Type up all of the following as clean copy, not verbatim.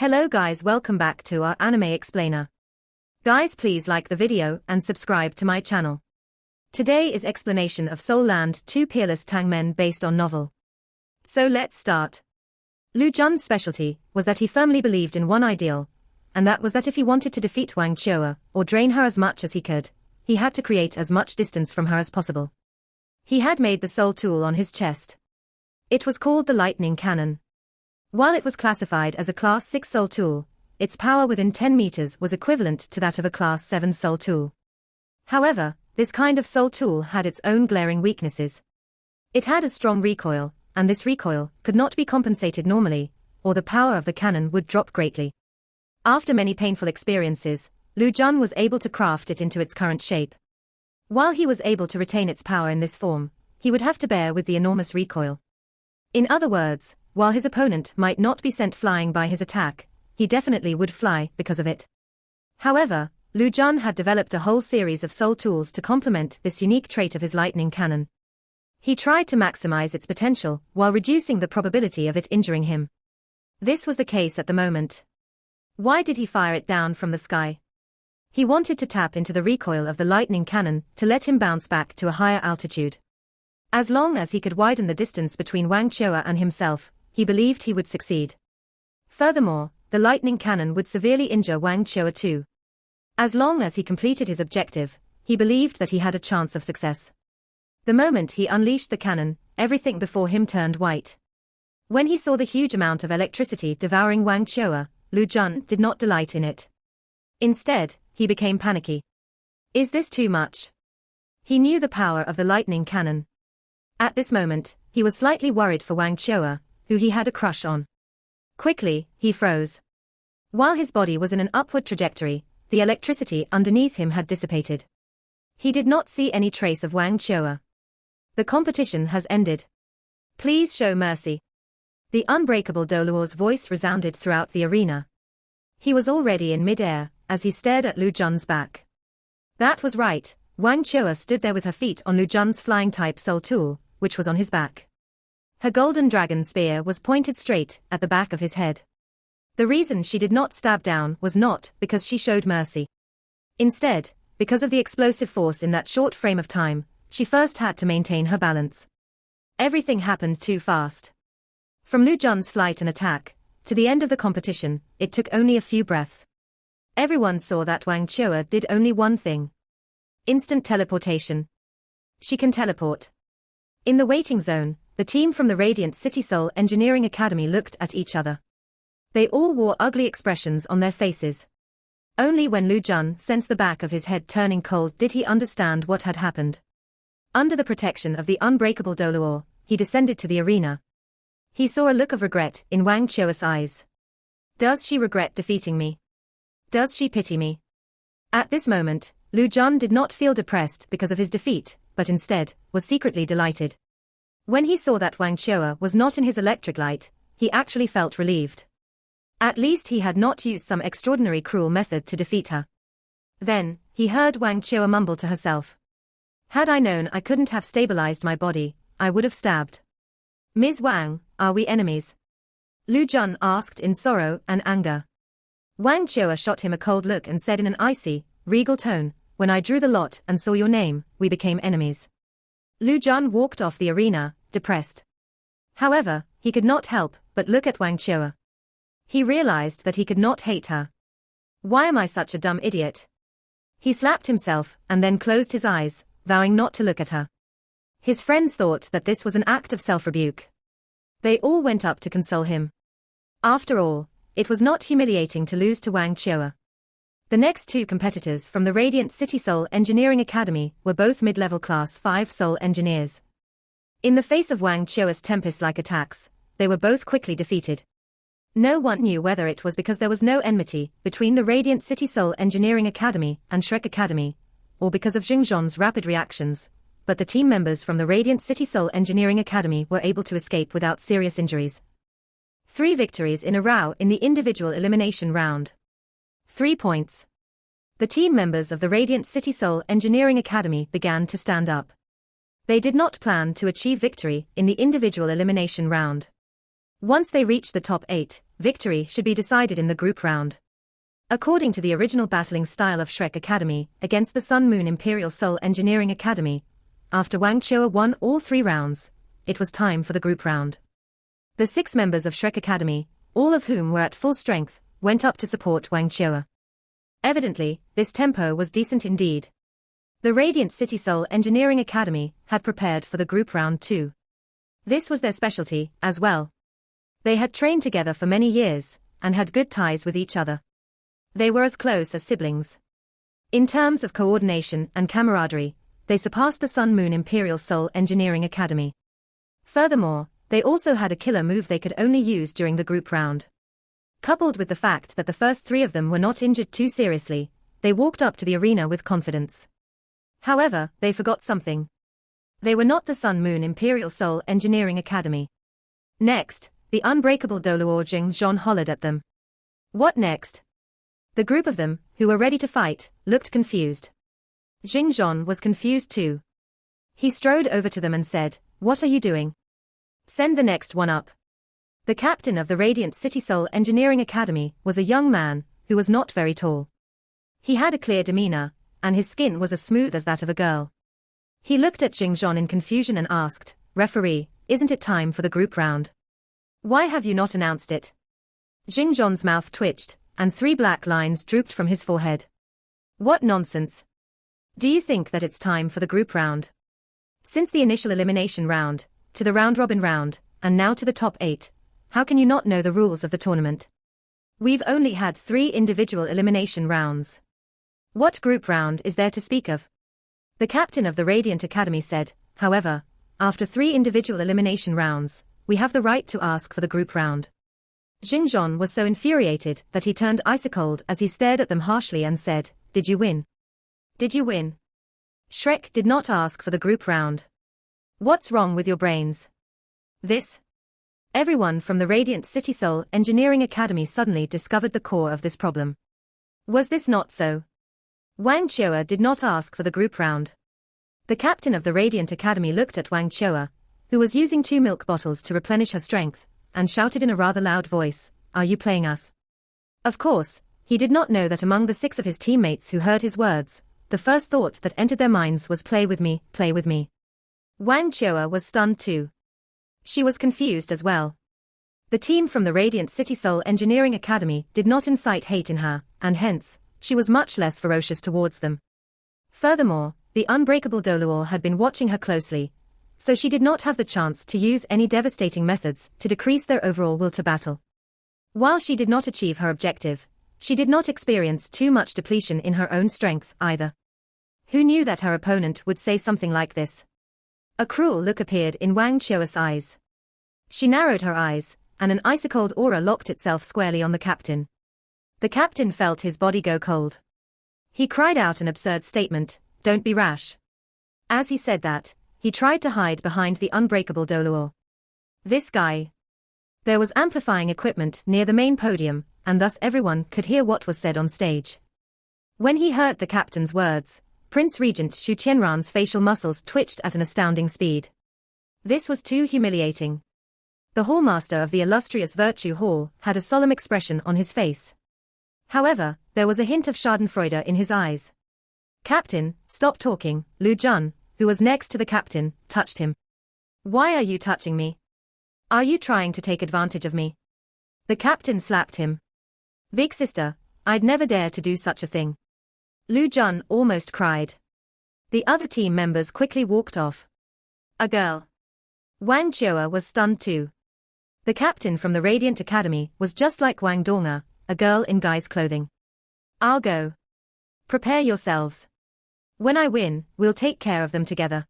Hello guys, welcome back to our anime explainer. Guys, please like the video and subscribe to my channel. Today is explanation of Soul Land 2 Peerless Tang Men based on novel. So let's start. Lu Jun's specialty was that he firmly believed in one ideal, and that was that if he wanted to defeat Wang Cha or drain her as much as he could, he had to create as much distance from her as possible. He had made the soul tool on his chest. It was called the lightning cannon. While it was classified as a Class 6 soul tool, its power within 10 meters was equivalent to that of a Class 7 soul tool. However, this kind of soul tool had its own glaring weaknesses. It had a strong recoil, and this recoil could not be compensated normally, or the power of the cannon would drop greatly. After many painful experiences, Lu Jun was able to craft it into its current shape. While he was able to retain its power in this form, he would have to bear with the enormous recoil. In other words, while his opponent might not be sent flying by his attack, he definitely would fly because of it. However, Lu Jun had developed a whole series of soul tools to complement this unique trait of his lightning cannon. He tried to maximize its potential while reducing the probability of it injuring him. This was the case at the moment. Why did he fire it down from the sky? He wanted to tap into the recoil of the lightning cannon to let him bounce back to a higher altitude. As long as he could widen the distance between Wang Cha and himself, he believed he would succeed. Furthermore, the lightning cannon would severely injure Wang Cha too. As long as he completed his objective, he believed that he had a chance of success. The moment he unleashed the cannon, everything before him turned white. When he saw the huge amount of electricity devouring Wang Cha, Lu Jun did not delight in it. Instead, he became panicky. Is this too much? He knew the power of the lightning cannon. At this moment, he was slightly worried for Wang Cha, who he had a crush on. Quickly, he froze. While his body was in an upward trajectory, the electricity underneath him had dissipated. He did not see any trace of Wang Cha. The competition has ended. Please show mercy. The unbreakable Doluo's voice resounded throughout the arena. He was already in mid-air, as he stared at Lu Jun's back. That was right, Wang Cha stood there with her feet on Lu Jun's flying-type soul tool, which was on his back. Her golden dragon spear was pointed straight at the back of his head. The reason she did not stab down was not because she showed mercy. Instead, because of the explosive force in that short frame of time, she first had to maintain her balance. Everything happened too fast. From Lu Jun's flight and attack, to the end of the competition, it took only a few breaths. Everyone saw that Wang Cha did only one thing. Instant teleportation. She can teleport. In the waiting zone, the team from the Radiant City Soul Engineering Academy looked at each other. They all wore ugly expressions on their faces. Only when Lu Jun sensed the back of his head turning cold did he understand what had happened. Under the protection of the unbreakable Doluo, he descended to the arena. He saw a look of regret in Wang Cha's eyes. Does she regret defeating me? Does she pity me? At this moment, Lu Jun did not feel depressed because of his defeat, but instead, was secretly delighted. When he saw that Wang Cha was not in his electric light, he actually felt relieved. At least he had not used some extraordinary cruel method to defeat her. Then, he heard Wang Cha mumble to herself. Had I known I couldn't have stabilized my body, I would have stabbed. Ms. Wang, are we enemies? Lu Jun asked in sorrow and anger. Wang Cha shot him a cold look and said in an icy, regal tone, when I drew the lot and saw your name, we became enemies. Lu Jun walked off the arena, depressed. However, he could not help but look at Wang Cha. He realized that he could not hate her. Why am I such a dumb idiot? He slapped himself and then closed his eyes, vowing not to look at her. His friends thought that this was an act of self-rebuke. They all went up to console him. After all, it was not humiliating to lose to Wang Cha. The next two competitors from the Radiant City Soul Engineering Academy were both mid-level Class 5 soul engineers. In the face of Wang Cha's tempest-like attacks, they were both quickly defeated. No one knew whether it was because there was no enmity between the Radiant City Soul Engineering Academy and Shrek Academy, or because of Xingzhon's rapid reactions, but the team members from the Radiant City Soul Engineering Academy were able to escape without serious injuries. 3 victories in a row in the individual elimination round. 3 points. The team members of the Radiant City Soul Engineering Academy began to stand up. They did not plan to achieve victory in the individual elimination round. Once they reached the top 8, victory should be decided in the group round. According to the original battling style of Shrek Academy against the Sun Moon Imperial Soul Engineering Academy, after Wang Cha won all 3 rounds, it was time for the group round. The 6 members of Shrek Academy, all of whom were at full strength, went up to support Wang Cha. Evidently, this tempo was decent indeed. The Radiant City Soul Engineering Academy had prepared for the group round too. This was their specialty, as well. They had trained together for many years, and had good ties with each other. They were as close as siblings. In terms of coordination and camaraderie, they surpassed the Sun Moon Imperial Soul Engineering Academy. Furthermore, they also had a killer move they could only use during the group round. Coupled with the fact that the first 3 of them were not injured too seriously, they walked up to the arena with confidence. However, they forgot something. They were not the Sun Moon Imperial Soul Engineering Academy. Next, the unbreakable Doluo Jing hollered at them. What next? The group of them, who were ready to fight, looked confused. Jing was confused too. He strode over to them and said, "What are you doing? Send the next one up." The captain of the Radiant City Soul Engineering Academy was a young man who was not very tall. He had a clear demeanor, and his skin was as smooth as that of a girl. He looked at Jing in confusion and asked, "Referee, isn't it time for the group round? Why have you not announced it?" Jing mouth twitched, and 3 black lines drooped from his forehead. What nonsense! Do you think that it's time for the group round? Since the initial elimination round, to the round-robin round, and now to the top 8, how can you not know the rules of the tournament? We've only had 3 individual elimination rounds. What group round is there to speak of? The captain of the Radiant Academy said, however, after 3 individual elimination rounds, we have the right to ask for the group round. Jing was so infuriated that he turned ice-cold as he stared at them harshly and said, "Did you win? Did you win? Shrek did not ask for the group round. What's wrong with your brains? This?" Everyone from the Radiant City Soul Engineering Academy suddenly discovered the core of this problem. Was this not so? Wang Cha did not ask for the group round. The captain of the Radiant Academy looked at Wang Cha, who was using 2 milk bottles to replenish her strength, and shouted in a rather loud voice, "Are you playing us?" Of course, he did not know that among the 6 of his teammates who heard his words, the first thought that entered their minds was play with me, play with me. Wang Cha was stunned too. She was confused as well. The team from the Radiant City Soul Engineering Academy did not incite hate in her, and hence, she was much less ferocious towards them. Furthermore, the unbreakable Doluo had been watching her closely, so she did not have the chance to use any devastating methods to decrease their overall will to battle. While she did not achieve her objective, she did not experience too much depletion in her own strength either. Who knew that her opponent would say something like this? A cruel look appeared in Wang Cha's eyes. She narrowed her eyes, and an ice-cold aura locked itself squarely on the captain. The captain felt his body go cold. He cried out an absurd statement, "Don't be rash." As he said that, he tried to hide behind the unbreakable Doluo. This guy. There was amplifying equipment near the main podium, and thus everyone could hear what was said on stage. When he heard the captain's words, Prince Regent Shu Chenin's facial muscles twitched at an astounding speed. This was too humiliating. The hallmaster of the illustrious Virtue Hall had a solemn expression on his face. However, there was a hint of schadenfreude in his eyes. "Captain, stop talking," Lu Jun, who was next to the captain, touched him. "Why are you touching me? Are you trying to take advantage of me?" The captain slapped him. "Big sister, I'd never dare to do such a thing." Lu Jun almost cried. The other team members quickly walked off. A girl. Wang Cha was stunned too. The captain from the Radiant Academy was just like Wang Donga, a girl in guy's clothing. "I'll go. Prepare yourselves. When I win, we'll take care of them together."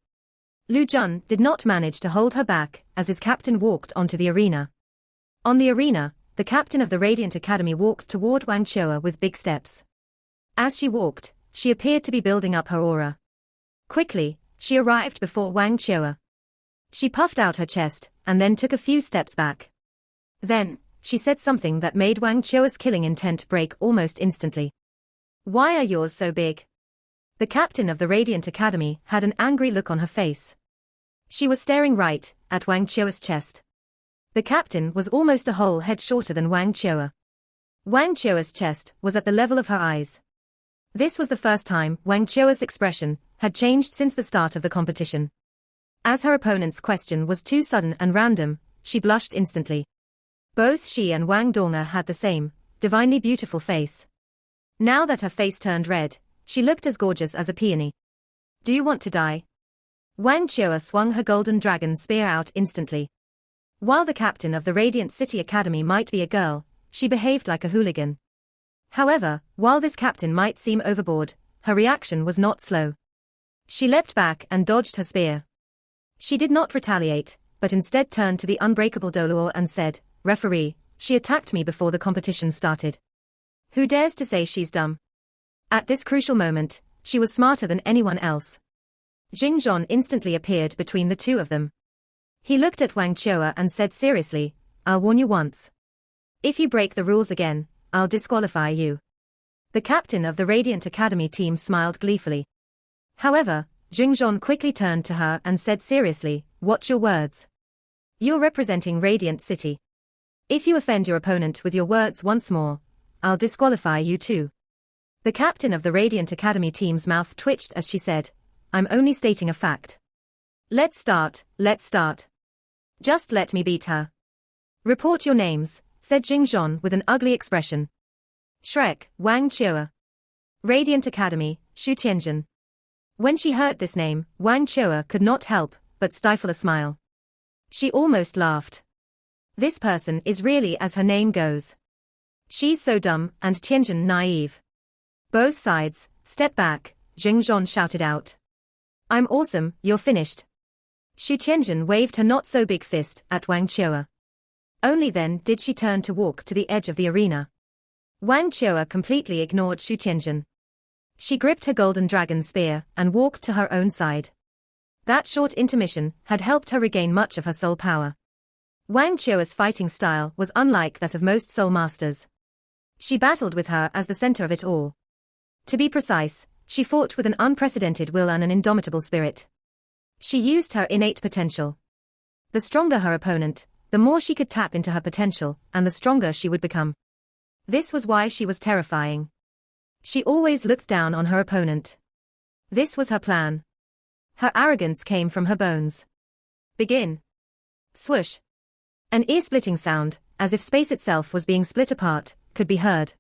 Lu Jun did not manage to hold her back as his captain walked onto the arena. On the arena, the captain of the Radiant Academy walked toward Wang Cha with big steps. As she walked, she appeared to be building up her aura. Quickly, she arrived before Wang Cha. She puffed out her chest, and then took a few steps back. Then, she said something that made Wang Cha's killing intent break almost instantly. "Why are yours so big?" The captain of the Radiant Academy had an angry look on her face. She was staring right at Wang Cha's chest. The captain was almost a whole head shorter than Wang Cha. Wang Cha's chest was at the level of her eyes. This was the first time Wang Cha's expression had changed since the start of the competition. As her opponent's question was too sudden and random, she blushed instantly. Both she and Wang Donga had the same, divinely beautiful face. Now that her face turned red, she looked as gorgeous as a peony. Do you want to die? Wang Cha swung her golden dragon spear out instantly. While the captain of the Radiant City Academy might be a girl, she behaved like a hooligan. However, while this captain might seem overboard, her reaction was not slow. She leapt back and dodged her spear. She did not retaliate, but instead turned to the unbreakable Doluo and said, "Referee, she attacked me before the competition started. Who dares to say she's dumb?" At this crucial moment, she was smarter than anyone else. Jing Zhon instantly appeared between the two of them. He looked at Wang Cha and said seriously, "I'll warn you once. If you break the rules again, I'll disqualify you." The captain of the Radiant Academy team smiled gleefully. However, Jing Zhon quickly turned to her and said seriously, "Watch your words. You're representing Radiant City. If you offend your opponent with your words once more, I'll disqualify you too." The captain of the Radiant Academy team's mouth twitched as she said, "I'm only stating a fact. Let's start. Just let me beat her." "Report your names," said Jing Zhon with an ugly expression. Shrek, Wang Cha. Radiant Academy, Shu Chenin. When she heard this name, Wang Cha could not help but stifle a smile. She almost laughed. This person is really as her name goes. She's so dumb and Tianjin naive. Both sides, step back, Jing Zhon shouted out. "I'm awesome, you're finished." Shu Chenin waved her not-so-big fist at Wang Cha. Only then did she turn to walk to the edge of the arena. Wang Cha completely ignored Shu Chenin. She gripped her golden dragon spear and walked to her own side. That short intermission had helped her regain much of her soul power. Wang Cha's fighting style was unlike that of most soul masters. She battled with her as the center of it all. To be precise, she fought with an unprecedented will and an indomitable spirit. She used her innate potential. The stronger her opponent, the more she could tap into her potential, and the stronger she would become. This was why she was terrifying. She always looked down on her opponent. This was her plan. Her arrogance came from her bones. Begin. Swoosh. An ear-splitting sound, as if space itself was being split apart, could be heard.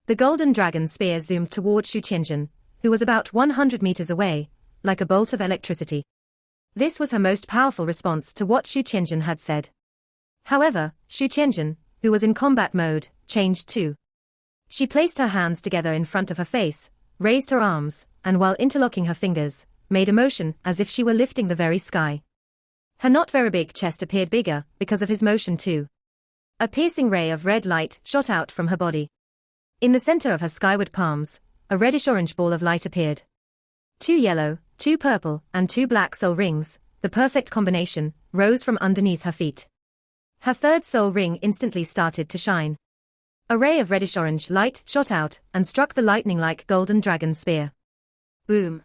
The golden dragon spear zoomed toward Shu Chenin, who was about 100 meters away, like a bolt of electricity. This was her most powerful response to what Shu Chenin had said. However, Shu Chenin, who was in combat mode, changed too. She placed her hands together in front of her face, raised her arms, and while interlocking her fingers, made a motion as if she were lifting the very sky. Her not very big chest appeared bigger because of his motion too. A piercing ray of red light shot out from her body. In the center of her skyward palms, a reddish-orange ball of light appeared. 2 yellow, 2 purple, and 2 black soul rings, the perfect combination, rose from underneath her feet. Her third soul ring instantly started to shine. A ray of reddish-orange light shot out and struck the lightning-like golden dragon spear. Boom!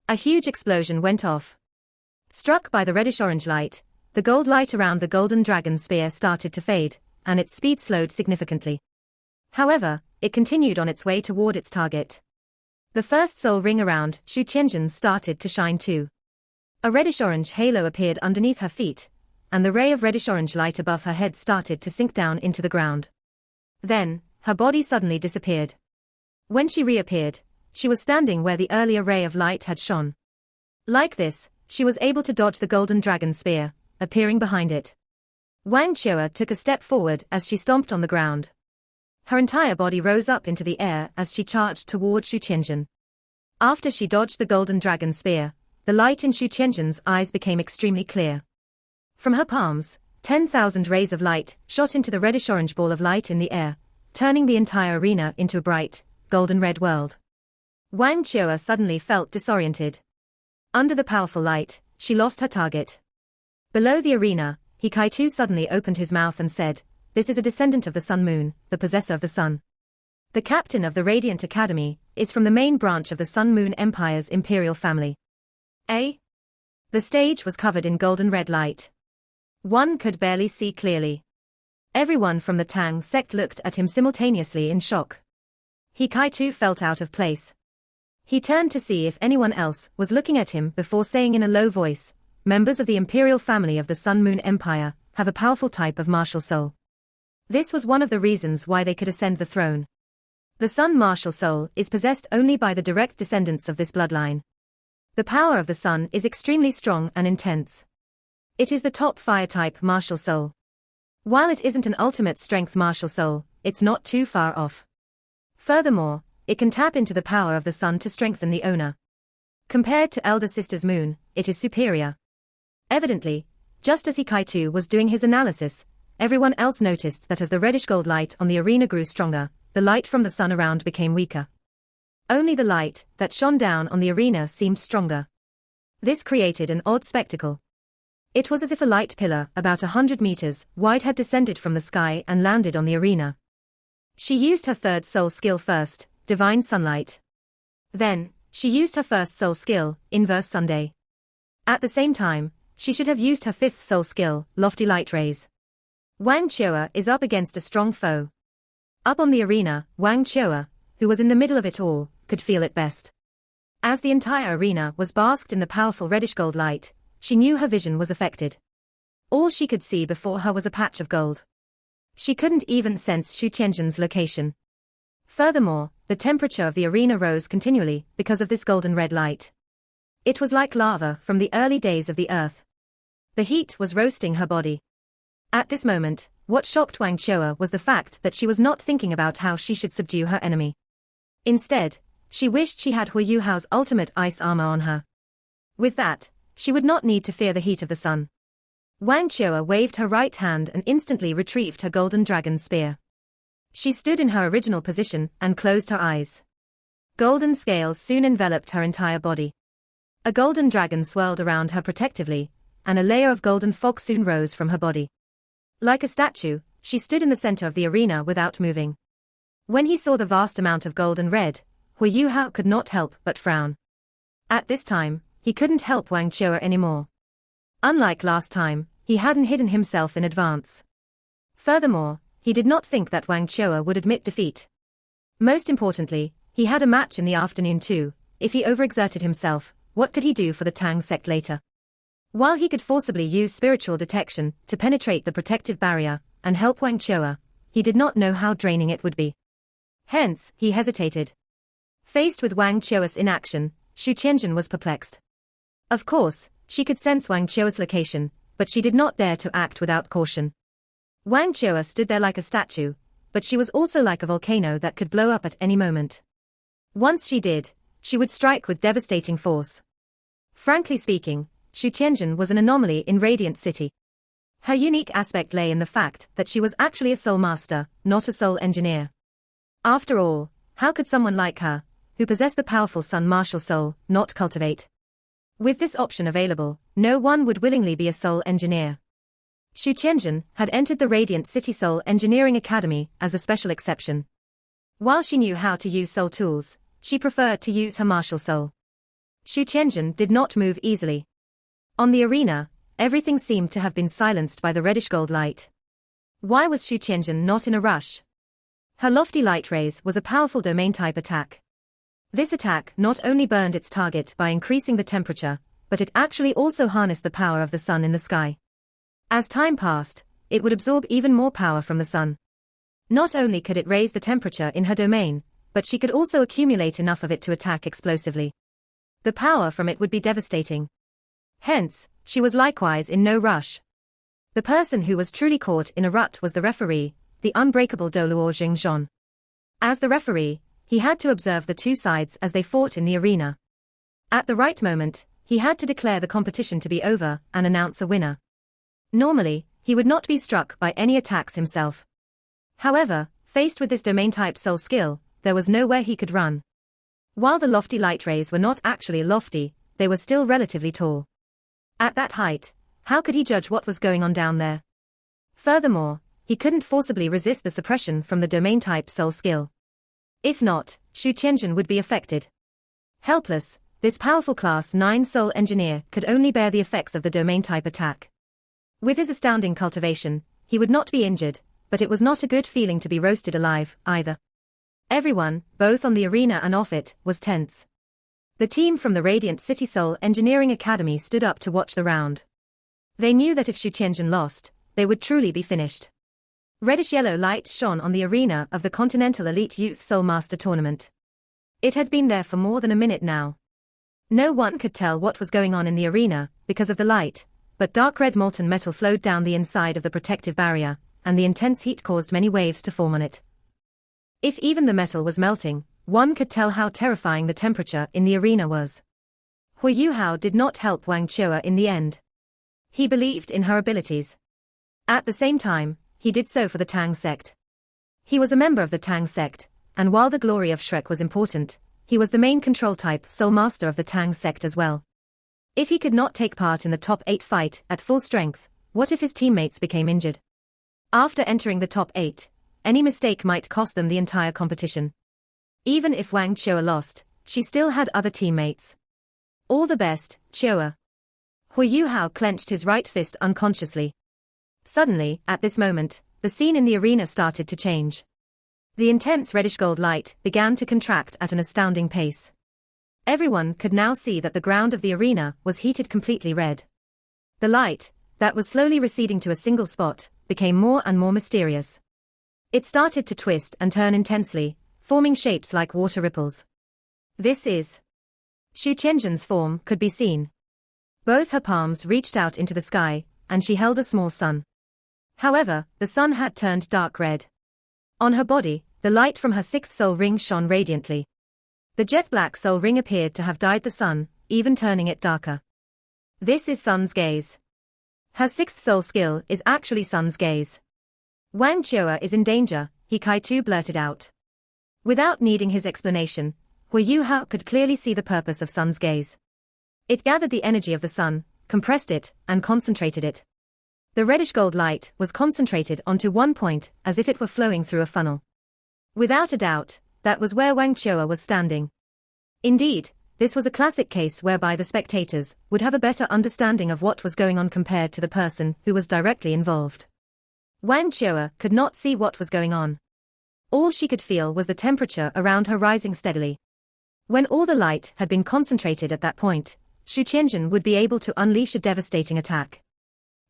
A huge explosion went off. Struck by the reddish-orange light, the gold light around the golden dragon spear started to fade, and its speed slowed significantly. However, it continued on its way toward its target. The first soul ring around Shu Chenin started to shine too. A reddish-orange halo appeared underneath her feet, and the ray of reddish-orange light above her head started to sink down into the ground. Then, her body suddenly disappeared. When she reappeared, she was standing where the earlier ray of light had shone. Like this, she was able to dodge the golden dragon spear, appearing behind it. Wang Cha took a step forward as she stomped on the ground. Her entire body rose up into the air as she charged toward Shu Chenin. After she dodged the golden dragon spear, the light in Shu Chenin's eyes became extremely clear. From her palms, 10,000 rays of light shot into the reddish-orange ball of light in the air, turning the entire arena into a bright, golden-red world. Wang Cha suddenly felt disoriented. Under the powerful light, she lost her target. Below the arena, He Kai-tu suddenly opened his mouth and said, "This is a descendant of the Sun Moon, the possessor of the sun. The captain of the Radiant Academy is from the main branch of the Sun Moon Empire's Imperial family." The stage was covered in golden red light. One could barely see clearly. Everyone from the Tang sect looked at him simultaneously in shock. He Kai-tu felt out of place. He turned to see if anyone else was looking at him before saying in a low voice, "Members of the Imperial family of the Sun-Moon Empire have a powerful type of martial soul. This was one of the reasons why they could ascend the throne. The Sun martial soul is possessed only by the direct descendants of this bloodline. The power of the Sun is extremely strong and intense. It is the top fire-type martial soul. While it isn't an ultimate strength martial soul, it's not too far off. Furthermore, it can tap into the power of the Sun to strengthen the owner. Compared to elder sister's Moon, it is superior." Evidently, just as Kai-tu was doing his analysis, everyone else noticed that as the reddish-gold light on the arena grew stronger, the light from the Sun around became weaker. Only the light that shone down on the arena seemed stronger. This created an odd spectacle. It was as if a light pillar about 100 meters wide had descended from the sky and landed on the arena. She used her third soul skill first, Divine Sunlight. Then, she used her first soul skill, Inverse Sunday. At the same time, she should have used her fifth soul skill, Lofty Light Rays. Wang Cha is up against a strong foe. Up on the arena, Wang Cha, who was in the middle of it all, could feel it best. As the entire arena was basked in the powerful reddish-gold light, she knew her vision was affected. All she could see before her was a patch of gold. She couldn't even sense Shu Chenin's location. Furthermore, the temperature of the arena rose continually because of this golden-red light. It was like lava from the early days of the earth. The heat was roasting her body. At this moment, what shocked Wang Cha was the fact that she was not thinking about how she should subdue her enemy. Instead, she wished she had Huo Yuhao's ultimate ice armor on her. With that, she would not need to fear the heat of the sun. Wang Cha waved her right hand and instantly retrieved her golden dragon spear. She stood in her original position and closed her eyes. Golden scales soon enveloped her entire body. A golden dragon swirled around her protectively, and a layer of golden fog soon rose from her body. Like a statue, she stood in the center of the arena without moving. When he saw the vast amount of gold and red, Huo Yuhao could not help but frown. At this time, he couldn't help Wang Cha anymore. Unlike last time, he hadn't hidden himself in advance. Furthermore, he did not think that Wang Cha would admit defeat. Most importantly, he had a match in the afternoon too. If he overexerted himself, what could he do for the Tang sect later? While he could forcibly use spiritual detection to penetrate the protective barrier and help Wang Cha, he did not know how draining it would be. Hence, he hesitated. Faced with Wang Cha's inaction, Shu Chenin was perplexed. Of course, she could sense Wang Cha's location, but she did not dare to act without caution. Wang Cha stood there like a statue, but she was also like a volcano that could blow up at any moment. Once she did, she would strike with devastating force. Frankly speaking, Shu Chenin was an anomaly in Radiant City. Her unique aspect lay in the fact that she was actually a soul master, not a soul engineer. After all, how could someone like her, who possessed the powerful Sun martial soul, not cultivate? With this option available, no one would willingly be a soul engineer. Shu Chenin had entered the Radiant City Soul Engineering Academy as a special exception. While she knew how to use soul tools, she preferred to use her martial soul. Shu Chenin did not move easily. On the arena, everything seemed to have been silenced by the reddish-gold light. Why was Shu Chenin not in a rush? Her lofty light rays was a powerful domain-type attack. This attack not only burned its target by increasing the temperature, but it actually also harnessed the power of the sun in the sky. As time passed, it would absorb even more power from the sun. Not only could it raise the temperature in her domain, but she could also accumulate enough of it to attack explosively. The power from it would be devastating. Hence, she was likewise in no rush. The person who was truly caught in a rut was the referee, the unbreakable Doluo Jingzhon. As the referee, he had to observe the two sides as they fought in the arena. At the right moment, he had to declare the competition to be over and announce a winner. Normally, he would not be struck by any attacks himself. However, faced with this domain-type soul skill, there was nowhere he could run. While the lofty light rays were not actually lofty, they were still relatively tall. At that height, how could he judge what was going on down there? Furthermore, he couldn't forcibly resist the suppression from the domain-type soul skill. If not, Shu Chenin would be affected. Helpless, this powerful Class 9 soul engineer could only bear the effects of the domain-type attack. With his astounding cultivation, he would not be injured, but it was not a good feeling to be roasted alive, either. Everyone, both on the arena and off it, was tense. The team from the Radiant City Soul Engineering Academy stood up to watch the round. They knew that if Shu Chenin lost, they would truly be finished. Reddish-yellow light shone on the arena of the Continental Elite Youth Soul Master Tournament. It had been there for more than a minute now. No one could tell what was going on in the arena because of the light, but dark red molten metal flowed down the inside of the protective barrier, and the intense heat caused many waves to form on it. If even the metal was melting, one could tell how terrifying the temperature in the arena was. Huo Yuhao did not help Wang Cha in the end. He believed in her abilities. At the same time, he did so for the Tang sect. He was a member of the Tang sect, and while the glory of Shrek was important, he was the main control-type soul master of the Tang sect as well. If he could not take part in the top 8 fight at full strength, what if his teammates became injured? After entering the top 8, any mistake might cost them the entire competition. Even if Wang Cha lost, she still had other teammates. All the best, Cha. Huo Yuhao clenched his right fist unconsciously. Suddenly, at this moment, the scene in the arena started to change. The intense reddish-gold light began to contract at an astounding pace. Everyone could now see that the ground of the arena was heated completely red. The light, that was slowly receding to a single spot, became more and more mysterious. It started to twist and turn intensely, forming shapes like water ripples. This is Shu Chenin's form could be seen. Both her palms reached out into the sky, and she held a small sun. However, the sun had turned dark red. On her body, the light from her 6th soul ring shone radiantly. The jet-black soul ring appeared to have dyed the sun, even turning it darker. This is Sun's gaze. Her 6th soul skill is actually Sun's gaze. Wang Cha is in danger, he Kai-tu blurted out. Without needing his explanation, Huo Yuhao could clearly see the purpose of Sun's gaze. It gathered the energy of the sun, compressed it, and concentrated it. The reddish-gold light was concentrated onto one point as if it were flowing through a funnel. Without a doubt, that was where Wang Cha was standing. Indeed, this was a classic case whereby the spectators would have a better understanding of what was going on compared to the person who was directly involved. Wang Cha could not see what was going on. All she could feel was the temperature around her rising steadily. When all the light had been concentrated at that point, Shu Chenin would be able to unleash a devastating attack.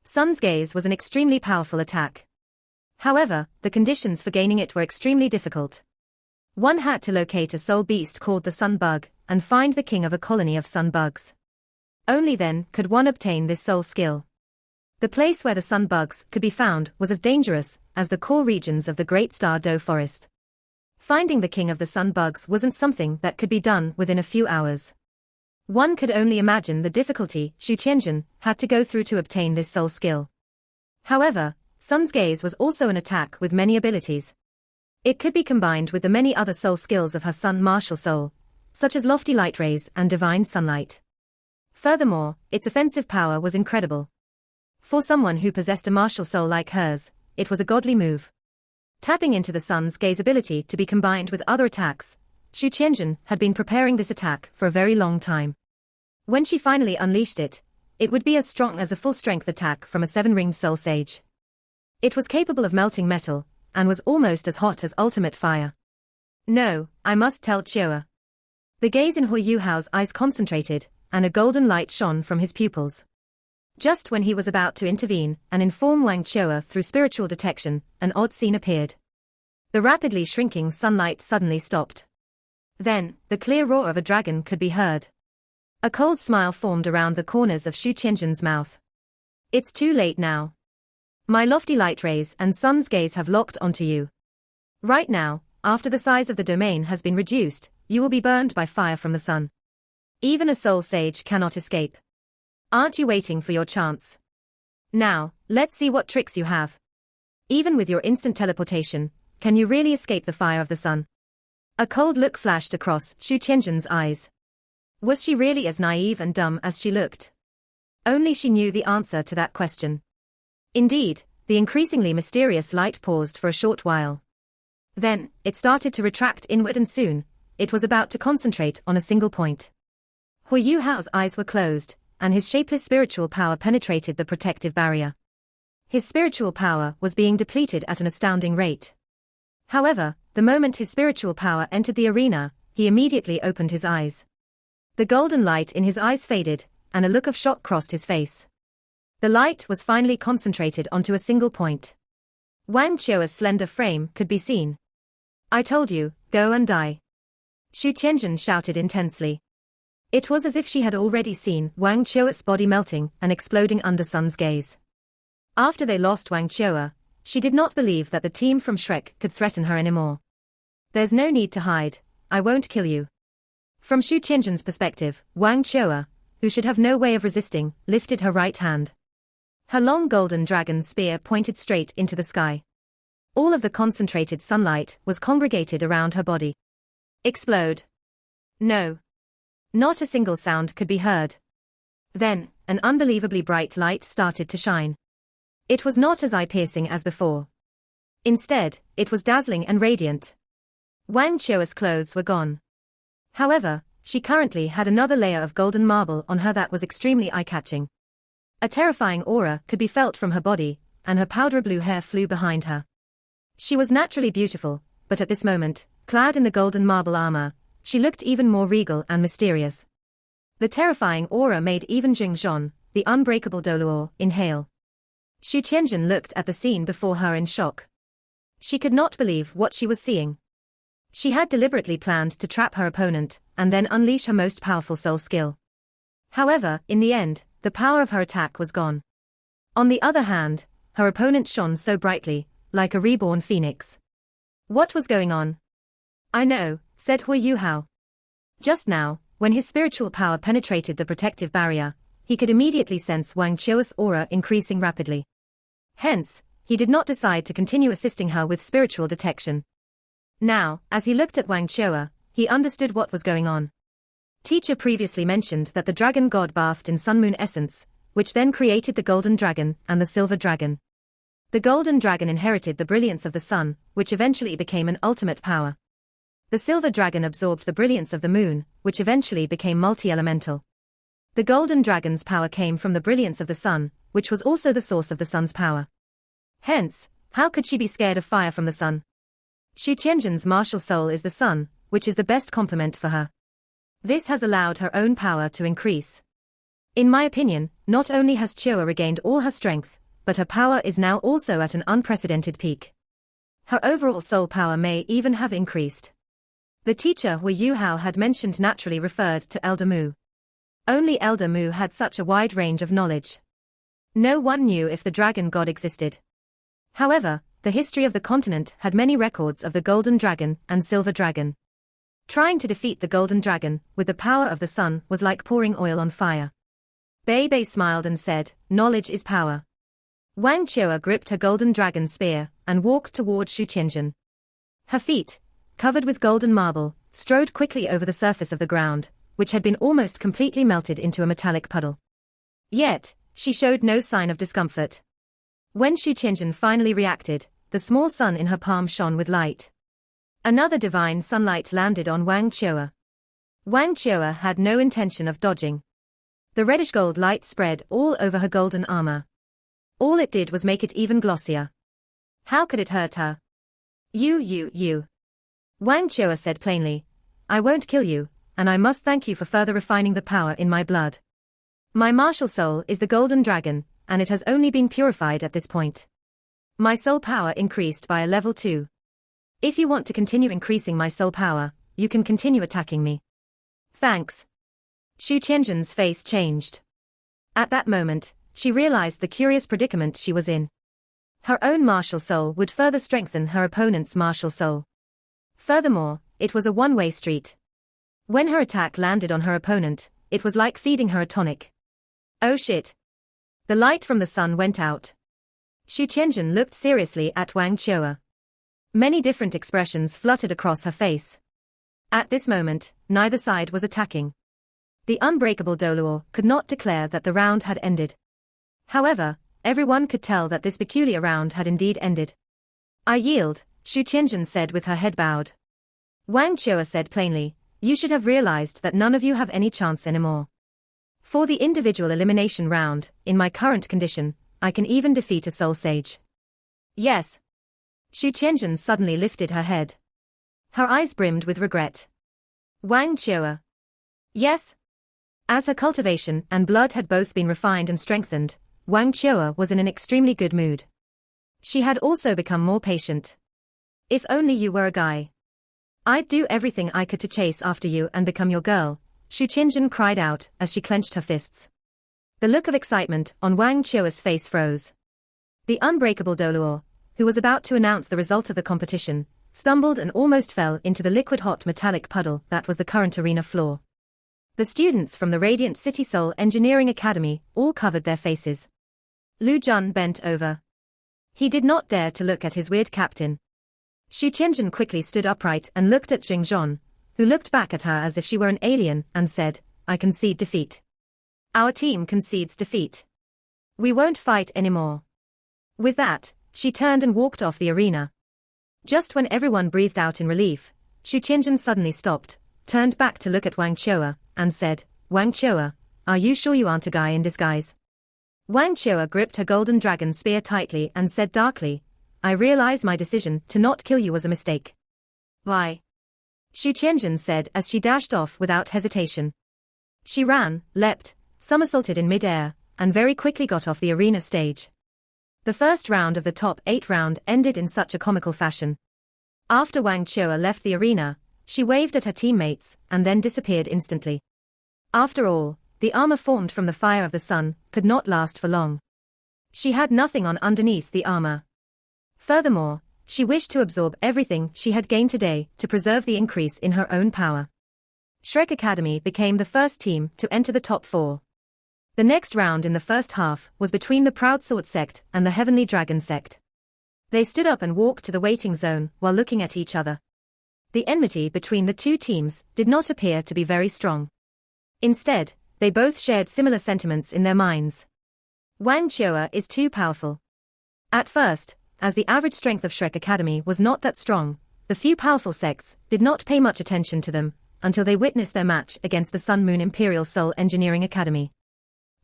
Sun's gaze was an extremely powerful attack. However, the conditions for gaining it were extremely difficult. One had to locate a soul beast called the sun bug, and find the king of a colony of sun bugs. Only then could one obtain this soul skill. The place where the sun bugs could be found was as dangerous as the core regions of the Great Star Doe Forest. Finding the king of the sun bugs wasn't something that could be done within a few hours. One could only imagine the difficulty Shu Chenin had to go through to obtain this soul skill. However, Sun's gaze was also an attack with many abilities. It could be combined with the many other soul skills of her sun martial soul, such as lofty light rays and divine sunlight. Furthermore, its offensive power was incredible. For someone who possessed a martial soul like hers, it was a godly move. Tapping into the sun's gaze ability to be combined with other attacks, Shu Chenin had been preparing this attack for a very long time. When she finally unleashed it, it would be as strong as a full-strength attack from a 7-ringed soul sage. It was capable of melting metal, and was almost as hot as ultimate fire. No, I must tell Cha. The gaze in Huo Yuhao's eyes concentrated, and a golden light shone from his pupils. Just when he was about to intervene and inform Wang Cha through spiritual detection, an odd scene appeared. The rapidly shrinking sunlight suddenly stopped. Then, the clear roar of a dragon could be heard. A cold smile formed around the corners of Shu Chenin's mouth. It's too late now. My lofty light rays and sun's gaze have locked onto you. Right now, after the size of the domain has been reduced, you will be burned by fire from the sun. Even a soul sage cannot escape. Aren't you waiting for your chance? Now, let's see what tricks you have. Even with your instant teleportation, can you really escape the fire of the sun? A cold look flashed across Shu Chenin's eyes. Was she really as naive and dumb as she looked? Only she knew the answer to that question. Indeed, the increasingly mysterious light paused for a short while. Then, it started to retract inward and soon, it was about to concentrate on a single point. Huo Yuhao's eyes were closed, and his shapeless spiritual power penetrated the protective barrier. His spiritual power was being depleted at an astounding rate. However, the moment his spiritual power entered the arena, he immediately opened his eyes. The golden light in his eyes faded, and a look of shock crossed his face. The light was finally concentrated onto a single point. Wang Cha's slender frame could be seen. "I told you, go and die," Shu Chenin shouted intensely. It was as if she had already seen Wang Cha's body melting and exploding under Sun's gaze. After they lost Wang Cha, she did not believe that the team from Shrek could threaten her anymore. "There's no need to hide, I won't kill you." From Shu Chenin's perspective, Wang Cha, who should have no way of resisting, lifted her right hand. Her long golden dragon spear pointed straight into the sky. All of the concentrated sunlight was congregated around her body. Explode. No. Not a single sound could be heard. Then, an unbelievably bright light started to shine. It was not as eye-piercing as before. Instead, it was dazzling and radiant. Wang Cha's clothes were gone. However, she currently had another layer of golden marble on her that was extremely eye-catching. A terrifying aura could be felt from her body, and her powder blue hair flew behind her. She was naturally beautiful, but at this moment, clad in the golden marble armor, she looked even more regal and mysterious. The terrifying aura made even Jing Zhon, the unbreakable Doluo, inhale. Shu Chenin looked at the scene before her in shock. She could not believe what she was seeing. She had deliberately planned to trap her opponent, and then unleash her most powerful soul skill. However, in the end, the power of her attack was gone. On the other hand, her opponent shone so brightly, like a reborn phoenix. What was going on? "I know," said Huo Yuhao. Just now, when his spiritual power penetrated the protective barrier, he could immediately sense Wang Cha's aura increasing rapidly. Hence, he did not decide to continue assisting her with spiritual detection. Now, as he looked at Wang Cha, he understood what was going on. Teacher previously mentioned that the dragon god bathed in sun-moon essence, which then created the golden dragon and the silver dragon. The golden dragon inherited the brilliance of the sun, which eventually became an ultimate power. The silver dragon absorbed the brilliance of the moon, which eventually became multi-elemental. The golden dragon's power came from the brilliance of the sun, which was also the source of the sun's power. Hence, how could she be scared of fire from the sun? Shu Chenin's martial soul is the sun, which is the best complement for her. This has allowed her own power to increase. In my opinion, not only has Chua regained all her strength, but her power is now also at an unprecedented peak. Her overall soul power may even have increased. The teacher Huo Yuhao had mentioned naturally referred to Elder Mu. Only Elder Mu had such a wide range of knowledge. No one knew if the dragon god existed. However, the history of the continent had many records of the golden dragon and silver dragon. Trying to defeat the golden dragon with the power of the sun was like pouring oil on fire. Bei Bei smiled and said, "Knowledge is power." Wang Cha gripped her golden dragon spear and walked toward Shu Chenin. Her feet, covered with golden marble, strode quickly over the surface of the ground, which had been almost completely melted into a metallic puddle. Yet, she showed no sign of discomfort. When Shu Chenin finally reacted, the small sun in her palm shone with light. Another divine sunlight landed on Wang Cha. Wang Cha had no intention of dodging. The reddish-gold light spread all over her golden armor. All it did was make it even glossier. How could it hurt her? You. Wang Cha said plainly, "I won't kill you, and I must thank you for further refining the power in my blood. My martial soul is the golden dragon, and it has only been purified at this point. My soul power increased by a level 2. If you want to continue increasing my soul power, you can continue attacking me." "Thanks." Shu Chenin's face changed. At that moment, she realized the curious predicament she was in. Her own martial soul would further strengthen her opponent's martial soul. Furthermore, it was a one-way street. When her attack landed on her opponent, it was like feeding her a tonic. Oh shit. The light from the sun went out. Shu Chenin looked seriously at Wang Cha. Many different expressions fluttered across her face. At this moment, neither side was attacking. The unbreakable Doluo could not declare that the round had ended. However, everyone could tell that this peculiar round had indeed ended. "I yield," Shu Chenin said with her head bowed. Wang Cha said plainly, "You should have realized that none of you have any chance anymore. For the individual elimination round, in my current condition, I can even defeat a soul sage. Yes. Shu Chenin suddenly lifted her head. Her eyes brimmed with regret. Wang Cha. Yes? As her cultivation and blood had both been refined and strengthened, Wang Cha was in an extremely good mood. She had also become more patient. If only you were a guy. I'd do everything I could to chase after you and become your girl, Shu Chenin cried out as she clenched her fists. The look of excitement on Wang Cha's face froze. The unbreakable Doluo, who was about to announce the result of the competition, stumbled and almost fell into the liquid-hot metallic puddle that was the current arena floor. The students from the Radiant City Soul Engineering Academy all covered their faces. Lu Jun bent over. He did not dare to look at his weird captain. Shu Chenin quickly stood upright and looked at Jing Zhon, who looked back at her as if she were an alien, and said, I concede defeat. Our team concedes defeat. We won't fight anymore. With that, she turned and walked off the arena. Just when everyone breathed out in relief, Shu Chenin suddenly stopped, turned back to look at Wang Cha, and said, Wang Cha, are you sure you aren't a guy in disguise? Wang Cha gripped her golden dragon spear tightly and said darkly, I realize my decision to not kill you was a mistake. Why? Shu Chenin said as she dashed off without hesitation. She ran, leapt, somersaulted in mid-air, and very quickly got off the arena stage. The first round of the top 8 round ended in such a comical fashion. After Wang Cha left the arena, she waved at her teammates and then disappeared instantly. After all, the armor formed from the fire of the sun could not last for long. She had nothing on underneath the armor. Furthermore, she wished to absorb everything she had gained today to preserve the increase in her own power. Shrek Academy became the first team to enter the top 4. The next round in the first half was between the Proud Sword sect and the Heavenly Dragon sect. They stood up and walked to the waiting zone while looking at each other. The enmity between the two teams did not appear to be very strong. Instead, they both shared similar sentiments in their minds. Wang Cha is too powerful. At first, as the average strength of Shrek Academy was not that strong, the few powerful sects did not pay much attention to them until they witnessed their match against the Sun Moon Imperial Soul Engineering Academy.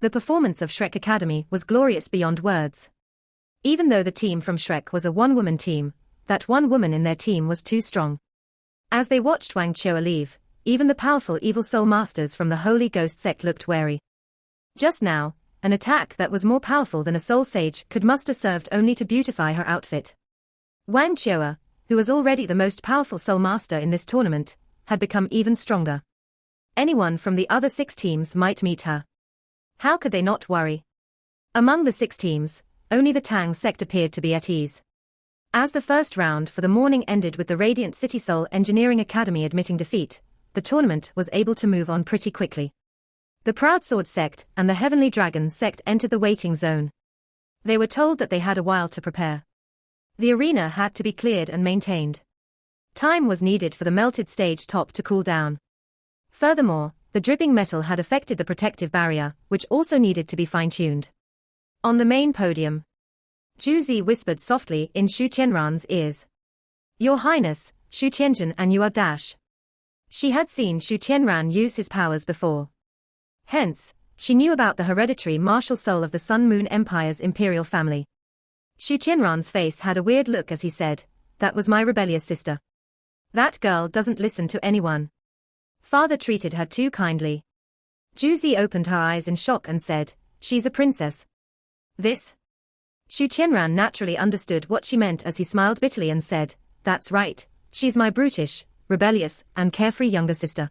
The performance of Shrek Academy was glorious beyond words. Even though the team from Shrek was a one-woman team, that one woman in their team was too strong. As they watched Wang Cha leave, even the powerful evil soul masters from the Holy Ghost sect looked wary. Just now, an attack that was more powerful than a soul sage could muster served only to beautify her outfit. Wang Cha, who was already the most powerful soul master in this tournament, had become even stronger. Anyone from the other 6 teams might meet her. How could they not worry? Among the 6 teams, only the Tang sect appeared to be at ease. As the first round for the morning ended with the Radiant City Soul Engineering Academy admitting defeat, the tournament was able to move on pretty quickly. The Proud Sword sect and the Heavenly Dragon sect entered the waiting zone. They were told that they had a while to prepare. The arena had to be cleared and maintained. Time was needed for the melted stage top to cool down. Furthermore, the dripping metal had affected the protective barrier, which also needed to be fine-tuned. On the main podium, Juzi whispered softly in Shu Chenin's ears. Your Highness, Shu Chenin, and you are dash. She had seen Shu Chenin use his powers before. Hence, she knew about the hereditary martial soul of the Sun Moon Empire's Imperial family. Shu Chenin's face had a weird look as he said, that was my rebellious sister. That girl doesn't listen to anyone. Father treated her too kindly. Juzi opened her eyes in shock and said, she's a princess. This? Shu Chenin naturally understood what she meant as he smiled bitterly and said, that's right, she's my brutish, rebellious, and carefree younger sister.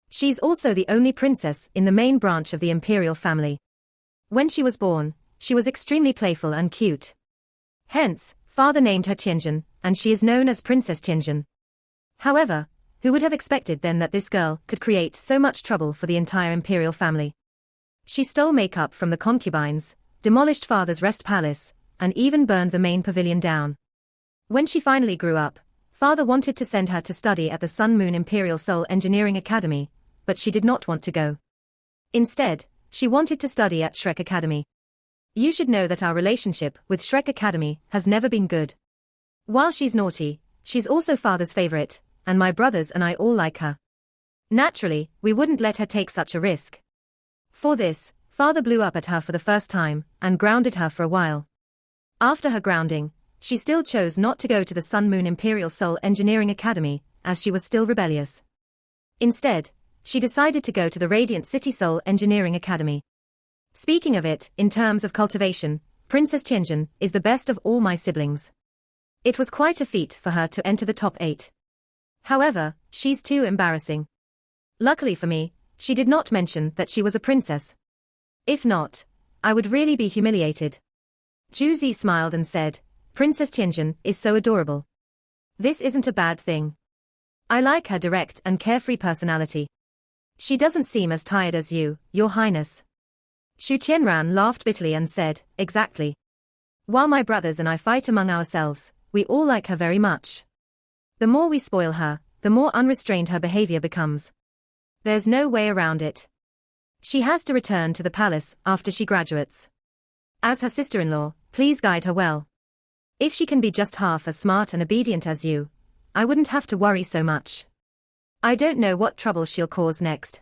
She's also the only princess in the main branch of the Imperial family. When she was born, she was extremely playful and cute. Hence, father named her Tianjin, and she is known as Princess Tianjin. However, who would have expected then that this girl could create so much trouble for the entire Imperial family? She stole makeup from the concubines, demolished father's rest palace, and even burned the main pavilion down. When she finally grew up, father wanted to send her to study at the Sun Moon Imperial Soul Engineering Academy, but she did not want to go. Instead, she wanted to study at Shrek Academy. You should know that our relationship with Shrek Academy has never been good. While she's naughty, she's also father's favorite, and my brothers and I all like her. Naturally, we wouldn't let her take such a risk. For this, Father blew up at her for the first time, and grounded her for a while. After her grounding, she still chose not to go to the Sun Moon Imperial Soul Engineering Academy, as she was still rebellious. Instead, she decided to go to the Radiant City Soul Engineering Academy. Speaking of it, in terms of cultivation, Princess Tianjin is the best of all my siblings. It was quite a feat for her to enter the top 8. However, she's too embarrassing. Luckily for me, she did not mention that she was a princess. If not, I would really be humiliated. Zhu Zi smiled and said, Princess Tianjin is so adorable. This isn't a bad thing. I like her direct and carefree personality. She doesn't seem as tired as you, Your Highness. Shu Chenin laughed bitterly and said, exactly. While my brothers and I fight among ourselves, we all like her very much. The more we spoil her, the more unrestrained her behavior becomes. There's no way around it. She has to return to the palace after she graduates. As her sister-in-law, please guide her well. If she can be just half as smart and obedient as you, I wouldn't have to worry so much. I don't know what trouble she'll cause next.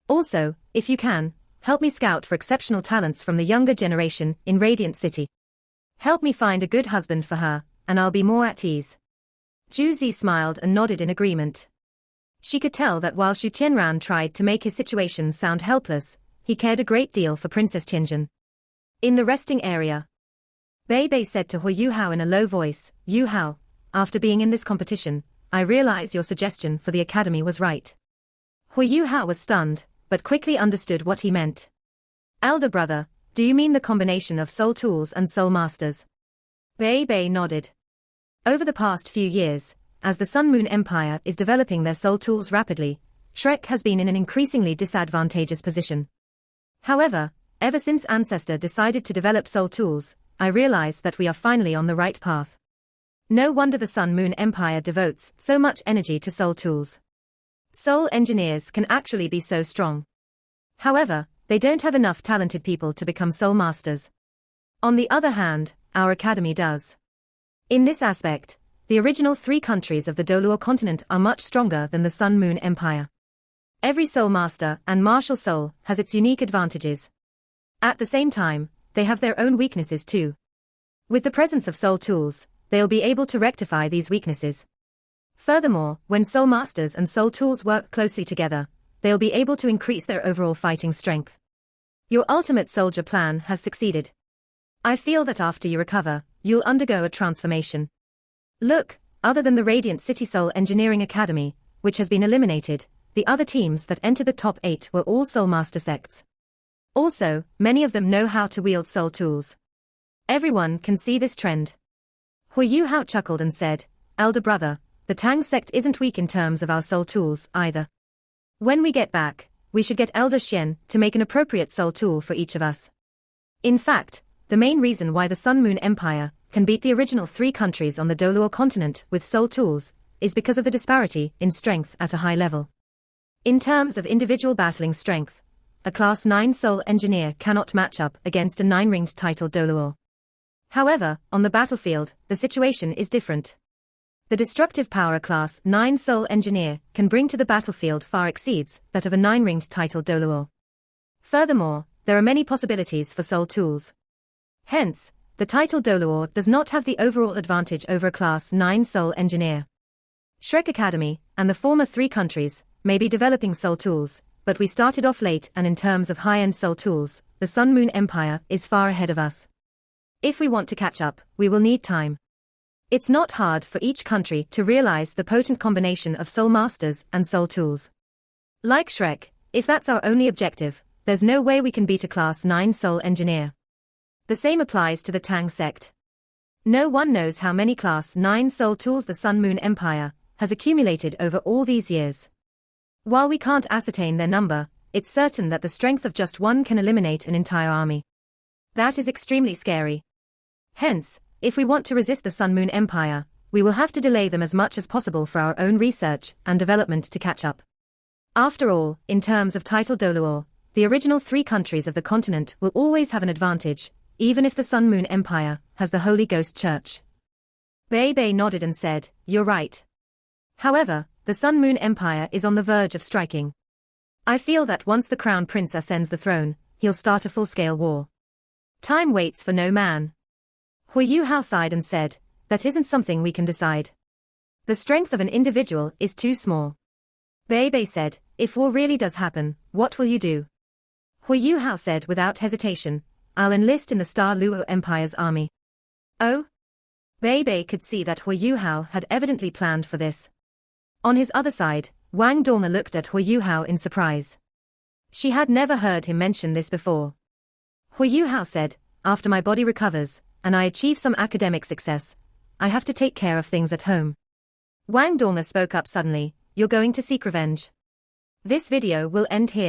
Also, if you can, help me scout for exceptional talents from the younger generation in Radiant City. Help me find a good husband for her, and I'll be more at ease. Zhu Zi smiled and nodded in agreement. She could tell that while Shu Chenin tried to make his situation sound helpless, he cared a great deal for Princess Tianjin. In the resting area, Bei said to Huo Yuhao in a low voice, Yuhao, after being in this competition, I realize your suggestion for the academy was right. Huo Yuhao was stunned, but quickly understood what he meant. Elder brother, do you mean the combination of soul tools and soul masters? Bei nodded. Over the past few years, as the Sun Moon Empire is developing their soul tools rapidly, Shrek has been in an increasingly disadvantageous position. However, ever since Ancestor decided to develop soul tools, I realize that we are finally on the right path. No wonder the Sun Moon Empire devotes so much energy to soul tools. Soul engineers can actually be so strong. However, they don't have enough talented people to become soul masters. On the other hand, our academy does. In this aspect, the original 3 countries of the Doluo continent are much stronger than the Sun Moon Empire. Every soul master and martial soul has its unique advantages. At the same time, they have their own weaknesses too. With the presence of soul tools, they'll be able to rectify these weaknesses. Furthermore, when soul masters and soul tools work closely together, they'll be able to increase their overall fighting strength. Your ultimate soldier plan has succeeded. I feel that after you recover, you'll undergo a transformation. Look, other than the Radiant City Soul Engineering Academy, which has been eliminated, the other teams that entered the top 8 were all soul master sects. Also, many of them know how to wield soul tools. Everyone can see this trend. Huo Yuhao chuckled and said, Elder brother, the Tang sect isn't weak in terms of our soul tools either. When we get back, we should get Elder Xian to make an appropriate soul tool for each of us. In fact, the main reason why the Sun Moon Empire can beat the original 3 countries on the Doluo continent with soul tools is because of the disparity in strength at a high level. In terms of individual battling strength, a Class 9 Soul Engineer cannot match up against a 9-ringed titled Doluo. However, on the battlefield, the situation is different. The destructive power a Class 9 Soul Engineer can bring to the battlefield far exceeds that of a 9-ringed titled Doluo. Furthermore, there are many possibilities for soul tools. Hence, the title Doluo does not have the overall advantage over a Class 9 Soul Engineer. Shrek Academy, and the former 3 countries, may be developing soul tools, but we started off late, and in terms of high-end soul tools, the Sun Moon Empire is far ahead of us. If we want to catch up, we will need time. It's not hard for each country to realize the potent combination of soul masters and soul tools. Like Shrek, if that's our only objective, there's no way we can beat a Class 9 Soul Engineer. The same applies to the Tang sect. No one knows how many Class 9 soul tools the Sun Moon Empire has accumulated over all these years. While we can't ascertain their number, it's certain that the strength of just one can eliminate an entire army. That is extremely scary. Hence, if we want to resist the Sun Moon Empire, we will have to delay them as much as possible for our own research and development to catch up. After all, in terms of title Doluo, the original 3 countries of the continent will always have an advantage, even if the Sun Moon Empire has the Holy Ghost Church. Bei nodded and said, You're right. However, the Sun Moon Empire is on the verge of striking. I feel that once the Crown Prince ascends the throne, he'll start a full-scale war. Time waits for no man. Huo Yuhao sighed and said, that isn't something we can decide. The strength of an individual is too small. Bei said, if war really does happen, what will you do? Huo Yuhao said without hesitation, I'll enlist in the Star Luo Empire's army. Oh? Bei could see that Huo Yuhao had evidently planned for this. On his other side, Wang Cha looked at Huo Yuhao in surprise. She had never heard him mention this before. Huo Yuhao said, after my body recovers, and I achieve some academic success, I have to take care of things at home. Wang Cha spoke up suddenly, you're going to seek revenge. This video will end here.